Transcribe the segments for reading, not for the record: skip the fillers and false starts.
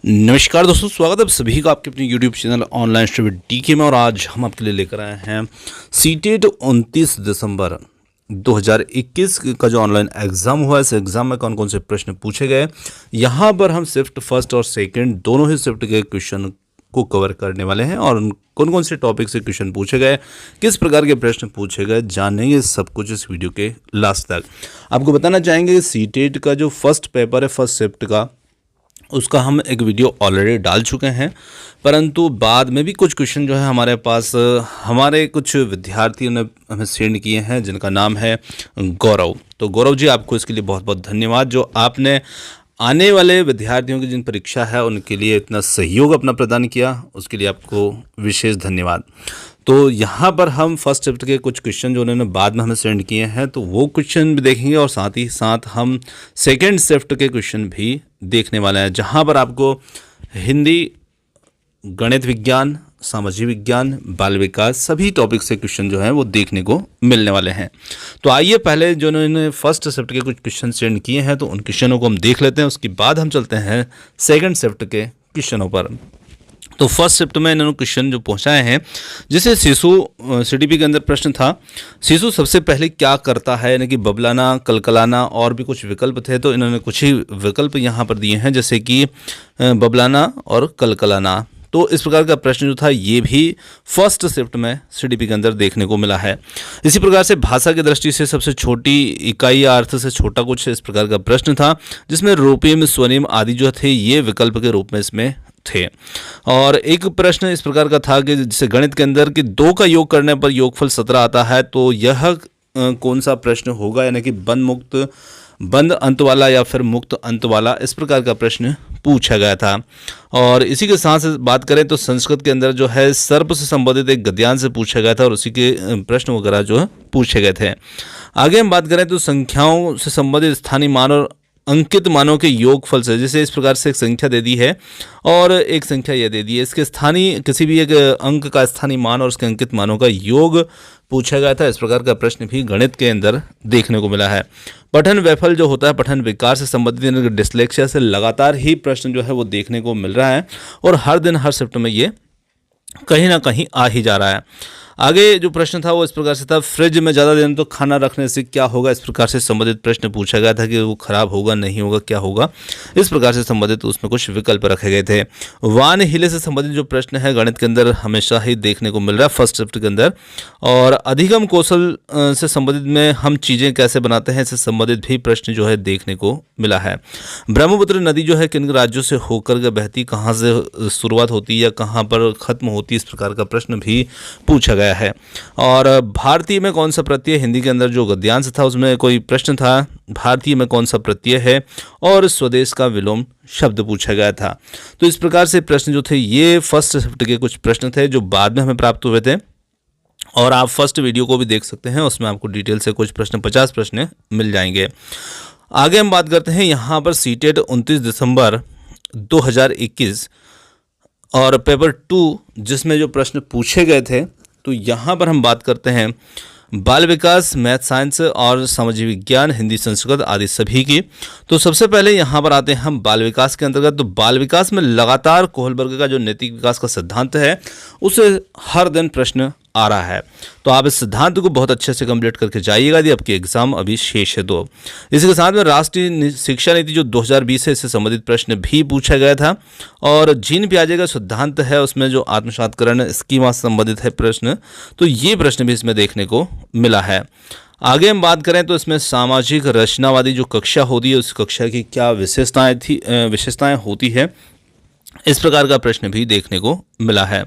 नमस्कार दोस्तों, स्वागत है आप सभी का आपके अपने YouTube channel online study DK में। और आज हम आपके लिए लेकर आए हैं सीटेट 29 दिसंबर 2021 का जो ऑनलाइन एग्ज़ाम हुआ है। इस एग्ज़ाम में कौन कौन से प्रश्न पूछे गए, यहाँ पर हम शिफ्ट फर्स्ट और सेकंड दोनों ही शिफ्ट के क्वेश्चन को कवर करने वाले हैं। और कौन कौन से टॉपिक से क्वेश्चन पूछे गए, किस प्रकार के प्रश्न पूछे गए, जानेंगे सब कुछ इस वीडियो के लास्ट तक। आपको बताना चाहेंगे कि सीटेट का जो फर्स्ट पेपर है फर्स्ट शिफ्ट का, उसका हम एक वीडियो ऑलरेडी डाल चुके हैं, परंतु बाद में भी कुछ क्वेश्चन जो है हमारे पास हमारे कुछ विद्यार्थियों ने हमें सेंड किए हैं, जिनका नाम है गौरव। तो गौरव जी, आपको इसके लिए बहुत बहुत धन्यवाद, जो आपने आने वाले विद्यार्थियों की जिन परीक्षा है उनके लिए इतना सहयोग अपना प्रदान किया, उसके लिए आपको विशेष धन्यवाद। तो यहाँ पर हम फर्स्ट शिफ्ट के कुछ क्वेश्चन जो उन्होंने बाद में हमें सेंड किए हैं, तो वो क्वेश्चन भी देखेंगे और साथ ही साथ हम सेकंड शिफ्ट के क्वेश्चन भी देखने वाले हैं, जहाँ पर आपको हिंदी, गणित विज्ञान, सामाजिक विज्ञान, बाल विकास सभी टॉपिक से क्वेश्चन जो हैं वो देखने को मिलने वाले हैं। तो आइए पहले जो उन्होंने फर्स्ट शिफ्ट के कुछ क्वेश्चन सेंड किए हैं तो उन क्वेश्चनों को हम देख लेते हैं, उसके बाद हम चलते हैं सेकंड शिफ्ट के क्वेश्चनों पर। तो फर्स्ट शिफ्ट में इन्होंने क्वेश्चन जो पहुंचाए हैं, जैसे शिशु सीडीपी के अंदर प्रश्न था, शिशु सबसे पहले क्या करता है, यानी कि बबलाना, कलकलाना, और भी कुछ विकल्प थे, तो इन्होंने कुछ ही विकल्प यहाँ पर दिए हैं, जैसे कि बबलाना और कलकलाना। तो इस प्रकार का प्रश्न जो था ये भी फर्स्ट शिफ्ट में सीडीपी के अंदर देखने को मिला है। इसी प्रकार से भाषा की दृष्टि से सबसे छोटी इकाई या अर्थ से छोटा कुछ इस प्रकार का प्रश्न था, जिसमें रूपम, स्वनिम आदि जो थे ये विकल्प के रूप में इसमें थे। और एक प्रश्न इस प्रकार का था कि जैसे गणित के अंदर कि 2 का योग करने पर योगफल 17 आता है, तो यह कौन सा प्रश्न होगा, यानी कि बंद अंत वाला या फिर मुक्त अंत वाला, इस प्रकार का प्रश्न पूछा गया था। और इसी के साथ बात करें तो संस्कृत के अंदर जो है सर्प से संबंधित एक गद्यांश से पूछा गया था और उसी के प्रश्न वगैरह जो है पूछे गए थे। आगे हम बात करें तो संख्याओं से संबंधित स्थानीय मान और अंकित मानों के योगफल से, जैसे इस प्रकार से एक संख्या दे दी है और एक संख्या यह दे दी है, इसके स्थानीय किसी भी एक अंक का स्थानीय मान और उसके अंकित मानों का योग पूछा गया था। इस प्रकार का प्रश्न भी गणित के अंदर देखने को मिला है। पठन वैफल्य जो होता है, पठन विकार से संबंधित डिस्लेक्सिया से लगातार ही प्रश्न जो है वो देखने को मिल रहा है और हर दिन हर शिफ्ट में ये कहीं ना कहीं आ ही जा रहा है। आगे जो प्रश्न था वो इस प्रकार से था, फ्रिज में ज़्यादा दिन तो खाना रखने से क्या होगा, इस प्रकार से संबंधित प्रश्न पूछा गया था कि वो खराब होगा, नहीं होगा, क्या होगा, इस प्रकार से संबंधित उसमें कुछ विकल्प रखे गए थे। वान हिले से संबंधित जो प्रश्न है गणित के अंदर हमेशा ही देखने को मिल रहा है फर्स्ट शिफ्ट के अंदर। और अधिगम कौशल से संबंधित में हम चीज़ें कैसे बनाते हैं, इससे संबंधित भी प्रश्न जो है देखने को मिला है। ब्रह्मपुत्र नदी जो है किन राज्यों से होकर के बहती, कहाँ से शुरुआत होती है या कहाँ पर खत्म होती है, इस प्रकार का प्रश्न भी पूछा गया है। और भारतीय में कौन सा प्रत्यय, हिंदी के अंदर जो गद्यांश था उसमें कोई प्रश्न था, भारतीय में कौन सा प्रत्यय है, और स्वदेश का विलोम शब्द पूछा गया था। तो इस प्रकार से प्रश्न जो थे ये फर्स्ट शिफ्ट के कुछ प्रश्न थे जो बाद में हमें प्राप्त हुए थे। और आप फर्स्ट वीडियो को भी देख सकते हैं, उसमें आपको डिटेल से कुछ प्रश्न 50 प्रश्न मिल जाएंगे। आगे हम बात करते हैं यहाँ पर सीटेट 29 दिसंबर 2021 और पेपर 2 जिसमें जो प्रश्न पूछे गए थे, तो यहाँ पर हम बात करते हैं बाल विकास, मैथ साइंस और सामाजिक विज्ञान, हिंदी, संस्कृत आदि सभी की। तो सबसे पहले यहाँ पर आते हैं हम बाल विकास के अंतर्गत। तो बाल विकास में लगातार कोहलबर्ग का जो नैतिक विकास का सिद्धांत है उससे हर दिन प्रश्न आ रहा है, तो आप इस सिद्धांत को बहुत अच्छे से कंप्लीट करके जाइएगा यदि आपकी एग्जाम अभी शेष है। तो इसके साथ में राष्ट्रीय शिक्षा नीति जो 2020 है इससे संबंधित प्रश्न भी पूछा गया था। और जीन पियाजे का सिद्धांत है उसमें जो आत्मसातकरण स्कीमा से संबंधित है प्रश्न, तो ये प्रश्न भी इसमें देखने को मिला है। आगे हम बात करें तो इसमें सामाजिक रचनावादी जो कक्षा होती है उस कक्षा की क्या विशेषताएं होती है, इस प्रकार का प्रश्न भी देखने को मिला है।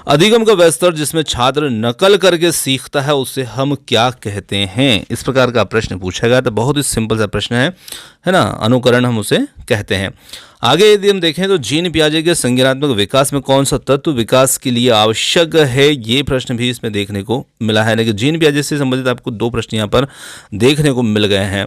अधिगम का वह स्तर जिसमें छात्र नकल करके सीखता है उसे हम क्या कहते हैं, इस प्रकार का प्रश्न पूछा गया। तो बहुत ही सिंपल सा प्रश्न है ना, अनुकरण हम उसे कहते हैं। आगे यदि हम देखें तो जीन पियाजे के संज्ञानात्मक विकास में कौन सा तत्व विकास के लिए आवश्यक है, ये प्रश्न भी इसमें देखने को मिला है। लेकिन जीन पियाजे से संबंधित आपको 2 प्रश्न यहाँ पर देखने को मिल गए हैं।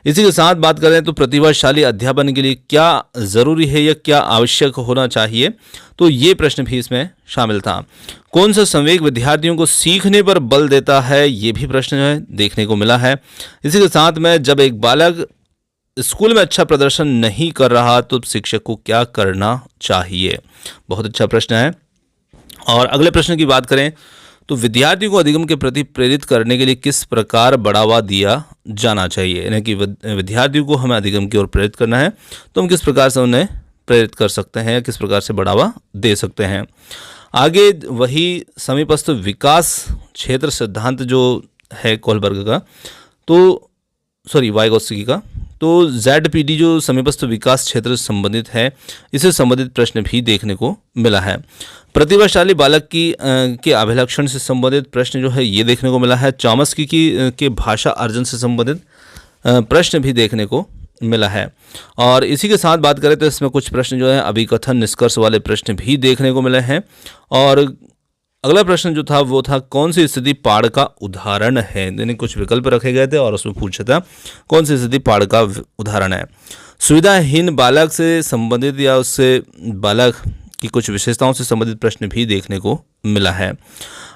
इसी के साथ बात करें तो प्रतिभाशाली अध्यापन के लिए क्या जरूरी है या क्या आवश्यक होना चाहिए, तो ये प्रश्न भी इसमें शामिल था। कौन सा संवेग विद्यार्थियों को सीखने पर बल देता है, ये भी प्रश्न जो है देखने को मिला है। इसी के साथ में जब एक बालक स्कूल में अच्छा प्रदर्शन नहीं कर रहा तो शिक्षक को क्या करना चाहिए? बहुत अच्छा प्रश्न है। और अगले प्रश्न की बात करें तो विद्यार्थियों को अधिगम के प्रति प्रेरित करने के लिए किस प्रकार बढ़ावा दिया जाना चाहिए? यानी कि विद्यार्थियों को हमें अधिगम की ओर प्रेरित करना है तो हम किस प्रकार से उन्हें प्रेरित कर सकते हैं, किस प्रकार से बढ़ावा दे सकते हैं? आगे वही समीपस्थ विकास क्षेत्र सिद्धांत जो है कोलबर्ग का, तो वाइगोत्स्की का, तो ZPD जो समीपस्थ विकास क्षेत्र से संबंधित है, इससे संबंधित प्रश्न भी देखने को मिला है। प्रतिभाशाली बालक के अभिलक्षण से संबंधित प्रश्न जो है ये देखने को मिला है। चॉम्स्की के भाषा अर्जन से संबंधित प्रश्न भी देखने को मिला है। और इसी के साथ बात करें तो इसमें कुछ प्रश्न जो है अभिकथन निष्कर्ष वाले प्रश्न भी देखने को मिले हैं। और अगला प्रश्न जो था वो था कौन सी स्थिति पाड़ का उदाहरण है? यानी कुछ विकल्प रखे गए थे और उसमें पूछा था कौन सी स्थिति पाड़ का उदाहरण है। सुविधाहीन बालक से संबंधित या उससे बालक की कुछ विशेषताओं से संबंधित प्रश्न भी देखने को मिला है।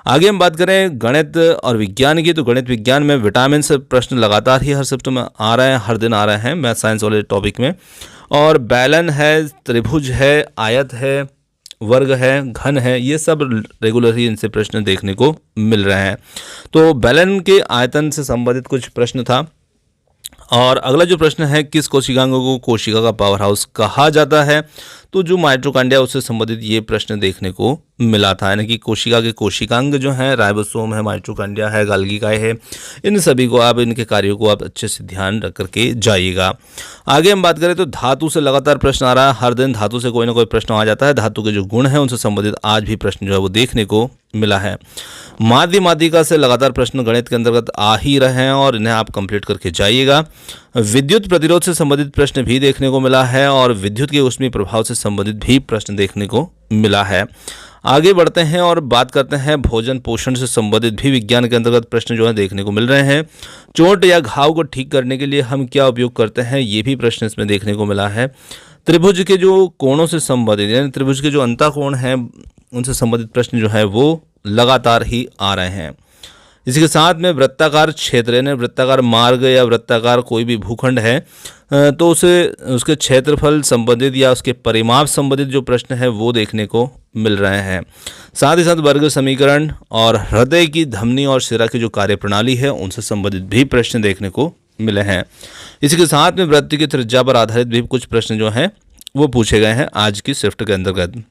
आगे हम बात करें गणित और विज्ञान की, तो गणित विज्ञान में विटामिन से प्रश्न लगातार ही हर शिफ्ट में आ रहे हैं, हर दिन आ रहे हैं मैथ साइंस वाले टॉपिक में। और बेलन है, त्रिभुज है, आयत है, वर्ग है, घन है, ये सब रेगुलर ही इनसे प्रश्न देखने को मिल रहे हैं। तो बेलन के आयतन से संबंधित कुछ प्रश्न था। और अगला जो प्रश्न है किस कोशिकांग को कोशिका का पावर हाउस कहा जाता है? तो जो माइटोकॉन्ड्रिया उससे संबंधित ये प्रश्न देखने को मिला था। यानी कि कोशिका के कोशिकांग जो हैं, राइबोसोम है, माइटोकॉन्ड्रिया है, गाल्गी काय है, इन सभी को आप, इनके कार्यों को आप अच्छे से ध्यान रख करके जाइएगा। आगे हम बात करें तो धातु से लगातार प्रश्न आ रहा है, हर दिन धातु से कोई ना कोई प्रश्न आ जाता है। धातु के जो गुण हैं उनसे संबंधित आज भी प्रश्न जो है वो देखने को मिला है। माध्य माध्यिका से लगातार प्रश्न गणित के अंतर्गत आ ही रहे हैं और इन्हें आप कंप्लीट करके जाइएगा। विद्युत प्रतिरोध से संबंधित प्रश्न भी देखने को मिला है और विद्युत के ऊष्मीय प्रभाव से संबंधित भी प्रश्न देखने को मिला है। आगे बढ़ते हैं और बात करते हैं भोजन पोषण से संबंधित भी विज्ञान के अंतर्गत प्रश्न जो है देखने को मिल रहे हैं। चोट या घाव को ठीक करने के लिए हम क्या उपयोग करते हैं, ये भी प्रश्न इसमें देखने को मिला है। त्रिभुज के जो कोणों से संबंधित, यानी त्रिभुज के जो अंतःकोण हैं उनसे संबंधित प्रश्न जो है वो लगातार ही आ रहे हैं। इसी के साथ में वृत्ताकार क्षेत्र, यानी वृत्ताकार मार्ग या वृत्ताकार कोई भी भूखंड है तो उसके क्षेत्रफल संबंधित या उसके परिमाप संबंधित जो प्रश्न है वो देखने को मिल रहे हैं। साथ ही साथ वर्ग समीकरण और हृदय की धमनी और शिरा की जो कार्यप्रणाली है उनसे संबंधित भी प्रश्न देखने को मिले हैं। इसी के साथ में वृत्त की त्रिज्या पर आधारित भी कुछ प्रश्न जो हैं वो पूछे गए हैं आज की शिफ्ट के अंतर्गत।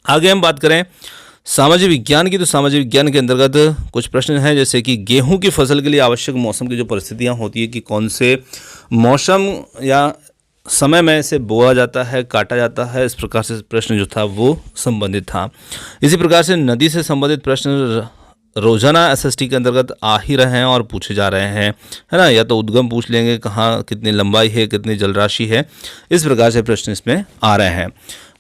आगे हम बात करें सामाजिक विज्ञान की, तो सामाजिक विज्ञान के अंतर्गत कुछ प्रश्न हैं जैसे कि गेहूं की फसल के लिए आवश्यक मौसम की जो परिस्थितियां होती है कि कौन से मौसम या समय में इसे बोआ जाता है, काटा जाता है, इस प्रकार से प्रश्न जो था वो संबंधित था। इसी प्रकार से नदी से संबंधित प्रश्न रोजाना SST के अंतर्गत आ ही रहे हैं और पूछे जा रहे हैं, है ना। या तो उद्गम पूछ लेंगे, कहाँ कितनी लंबाई है, कितनी जलराशि है, इस प्रकार से प्रश्न इसमें आ रहे हैं।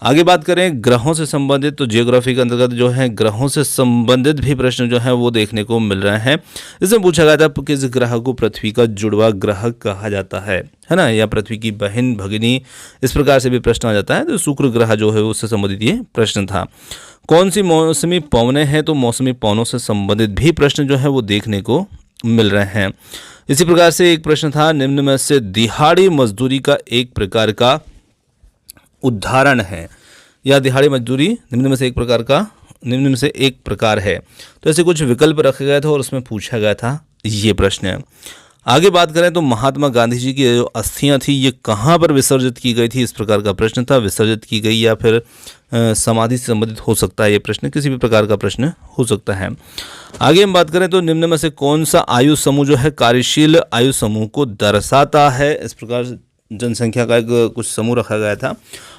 आगे बात करें ग्रहों से संबंधित, तो जियोग्राफी के अंतर्गत जो है ग्रहों से संबंधित भी प्रश्न जो है वो देखने को मिल रहे हैं। इसमें पूछा गया था किस ग्रह को पृथ्वी का जुड़वा ग्रह कहा जाता है ना, या पृथ्वी की बहन भगिनी, इस प्रकार से भी प्रश्न आ जाता है। तो शुक्र ग्रह जो है उससे संबंधित ये प्रश्न था। कौन सी मौसमी पवनें हैं, तो मौसमी पवनों से संबंधित भी प्रश्न जो है वो देखने को मिल रहे हैं। इसी प्रकार से एक प्रश्न था निम्न में से दिहाड़ी मजदूरी का एक प्रकार का उदाहरण है, या दिहाड़ी मजदूरी निम्न में से एक प्रकार है। तो ऐसे कुछ विकल्प रखे गए थे और उसमें पूछा गया था ये प्रश्न। आगे बात करें तो महात्मा गांधी जी की जो अस्थियां थी ये कहाँ पर विसर्जित की गई थी, इस प्रकार का प्रश्न था। विसर्जित की गई या फिर समाधि से संबंधित हो सकता है ये प्रश्न, किसी भी प्रकार का प्रश्न हो सकता है। आगे हम बात करें तो निम्न में से कौन सा आयु समूह जो है कार्यशील आयु समूह को दर्शाता है, इस प्रकार जनसंख्या का एक कुछ समूह रखा गया था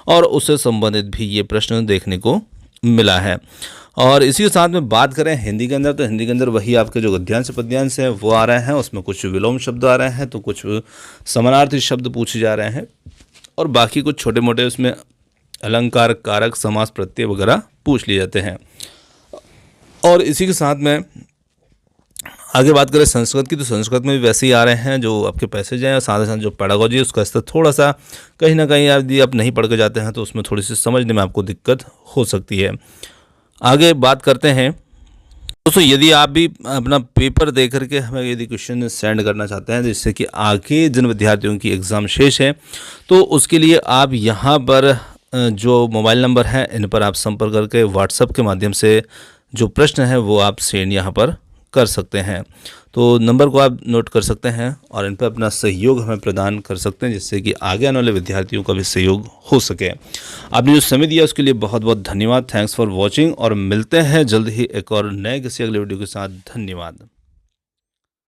और उससे संबंधित भी ये प्रश्न देखने को मिला है। और इसी के साथ में बात करें हिंदी के अंदर, तो हिंदी के अंदर वही आपके जो गद्यांश पद्यांश हैं वो आ रहे हैं, उसमें कुछ विलोम शब्द आ रहे हैं, तो कुछ समानार्थी शब्द पूछे जा रहे हैं और बाकी कुछ छोटे मोटे उसमें अलंकार, कारक, समास, प्रत्यय वगैरह पूछ लिए जाते हैं। और इसी के साथ में आगे बात करें संस्कृत की, तो संस्कृत में भी वैसे ही आ रहे हैं जो आपके पैसेज हैं, और साथ ही साथ जो पेडागोजी है उसका स्तर थोड़ा सा कहीं ना कहीं यदि आप नहीं पढ़ के जाते हैं तो उसमें थोड़ी सी समझने में आपको दिक्कत हो सकती है। आगे बात करते हैं दोस्तों यदि आप भी अपना पेपर दे करके हमें यदि क्वेश्चन सेंड करना चाहते हैं जिससे कि आगे जिन विद्यार्थियों की एग्ज़ाम शेष है, तो उसके लिए आप यहाँ पर जो मोबाइल नंबर है इन पर आप संपर्क करके व्हाट्सएप के माध्यम से जो प्रश्न है वो आप सेंड यहाँ पर कर सकते हैं। तो नंबर को आप नोट कर सकते हैं और इन पर अपना सहयोग हमें प्रदान कर सकते हैं जिससे कि आगे आने वाले विद्यार्थियों का भी सहयोग हो सके। आपने जो समय दिया उसके लिए बहुत बहुत धन्यवाद। थैंक्स फॉर वॉचिंग और मिलते हैं जल्द ही एक और नए किसी अगले वीडियो के साथ। धन्यवाद।